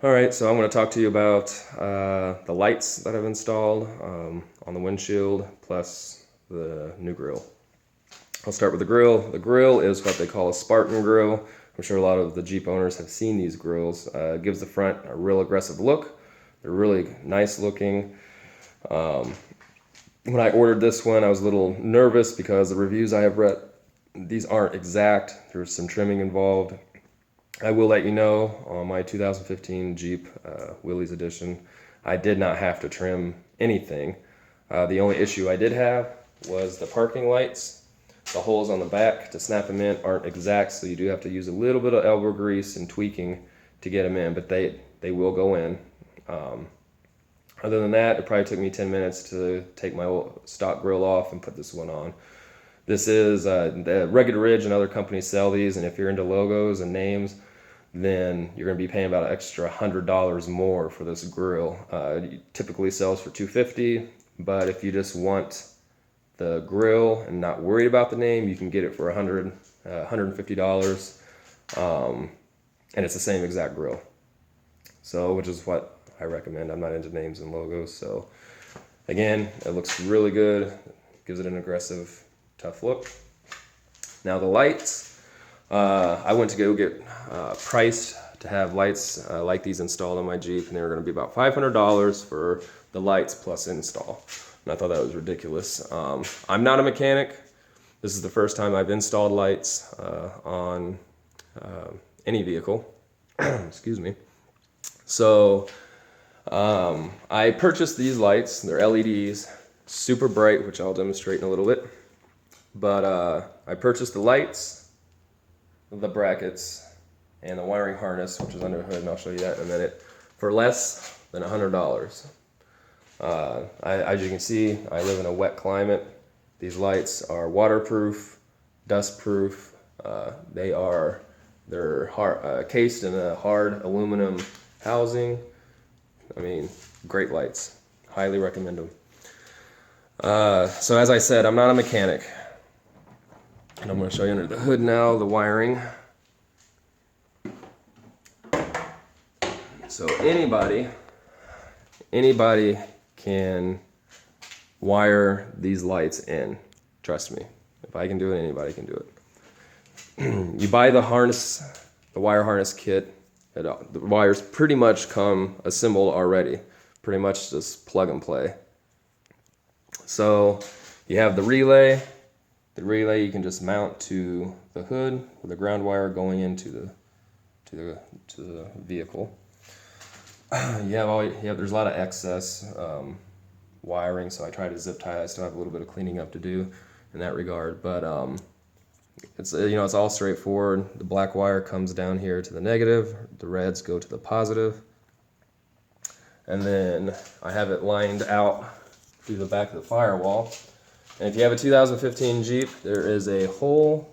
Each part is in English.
All right, so I'm going to talk to you about the lights that I've installed on the windshield, plus the new grille. I'll start with the grill. The grill is what they call a Spartan grill. I'm sure a lot of the Jeep owners have seen these grills. It gives the front a real aggressive look. They're really nice looking. When I ordered this one, I was a little nervous because the reviews I have read, these aren't exact. There's some trimming involved. I will let you know, on my 2015 Jeep Willys edition, I did not have to trim anything. The only issue I did have was the parking lights. The holes on the back to snap them in aren't exact, so you do have to use a little bit of elbow grease and tweaking to get them in, but they will go in. Other than that, it probably took me 10 minutes to take my old stock grill off and put this one on. This is the Rugged Ridge and other companies sell these, and if you're into logos and names, then you're going to be paying about an extra $100 more for this grill. It typically sells for $250, but if you just want the grill and not worried about the name, you can get it for $150, and it's the same exact grill. So, which is what I recommend. I'm not into names and logos, so again, it looks really good. Gives it an aggressive, tough look. Now the lights, I went to go get priced to have lights like these installed on my Jeep, and they were going to be about $500 for the lights plus install. And I thought that was ridiculous. I'm not a mechanic. This is the first time I've installed lights on any vehicle. Excuse me. So I purchased these lights. They're LEDs, super bright, which I'll demonstrate in a little bit. But I purchased the lights, the brackets, and the wiring harness, which is under the hood, and I'll show you that in a minute, for less than $100. As you can see, I live in a wet climate. These lights are waterproof, dustproof. They're cased in a hard aluminum housing. I mean, great lights. Highly recommend them. So as I said, I'm not a mechanic. And I'm going to show you under the hood now, the wiring. So anybody can wire these lights in. Trust me. If I can do it, anybody can do it. You buy the harness, the wire harness kit. The wires pretty much come assembled already. Pretty much just plug and play. So you have the relay. The relay you can just mount to the hood with the ground wire going into the vehicle. There's a lot of excess wiring, so I try to zip tie. I still have a little bit of cleaning up to do in that regard, but it's all straightforward. The black wire comes down here to the negative, the reds go to the positive, and then I have it lined out through the back of the firewall. And if you have a 2015 Jeep, there is a hole.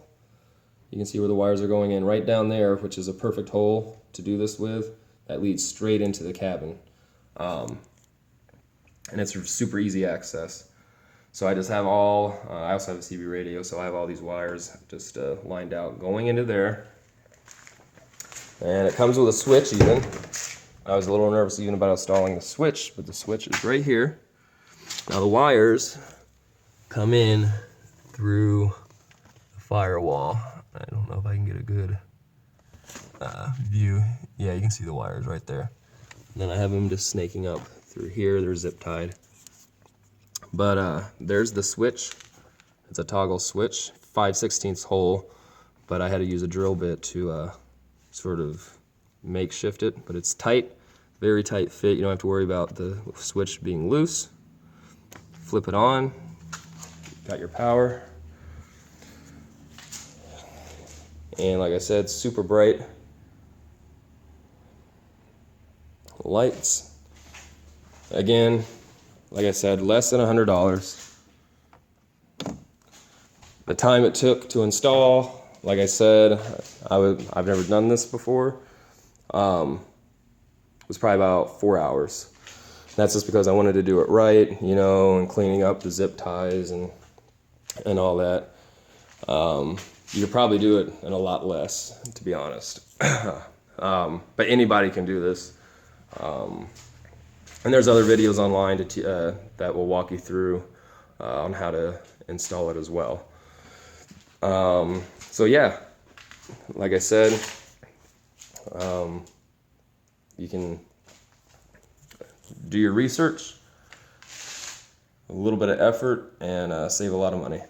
You can see where the wires are going in right down there, which is a perfect hole to do this with. That leads straight into the cabin. And it's super easy access. So I just have I also have a CB radio, so I have all these wires just lined out going into there. And it comes with a switch even. I was a little nervous even about installing the switch, but the switch is right here. Now the wires come in through the firewall. I don't know if I can get a good view. Yeah, you can see the wires right there. And then I have them just snaking up through here. They're zip tied. But there's the switch. It's a toggle switch, 5/16 hole, but I had to use a drill bit to sort of makeshift it. But it's tight, very tight fit. You don't have to worry about the switch being loose. Flip it on. Got your power. And like I said, super bright lights. Again, like I said, less than $100. The time it took to install, like I said, I've never done this before, was probably about 4 hours. That's just because I wanted to do it right, and cleaning up the zip ties and all that. You could probably do it in a lot less, to be honest. But anybody can do this. And there's other videos online that will walk you through on how to install it as well. So yeah, like I said, you can do your research, a little bit of effort, and save a lot of money.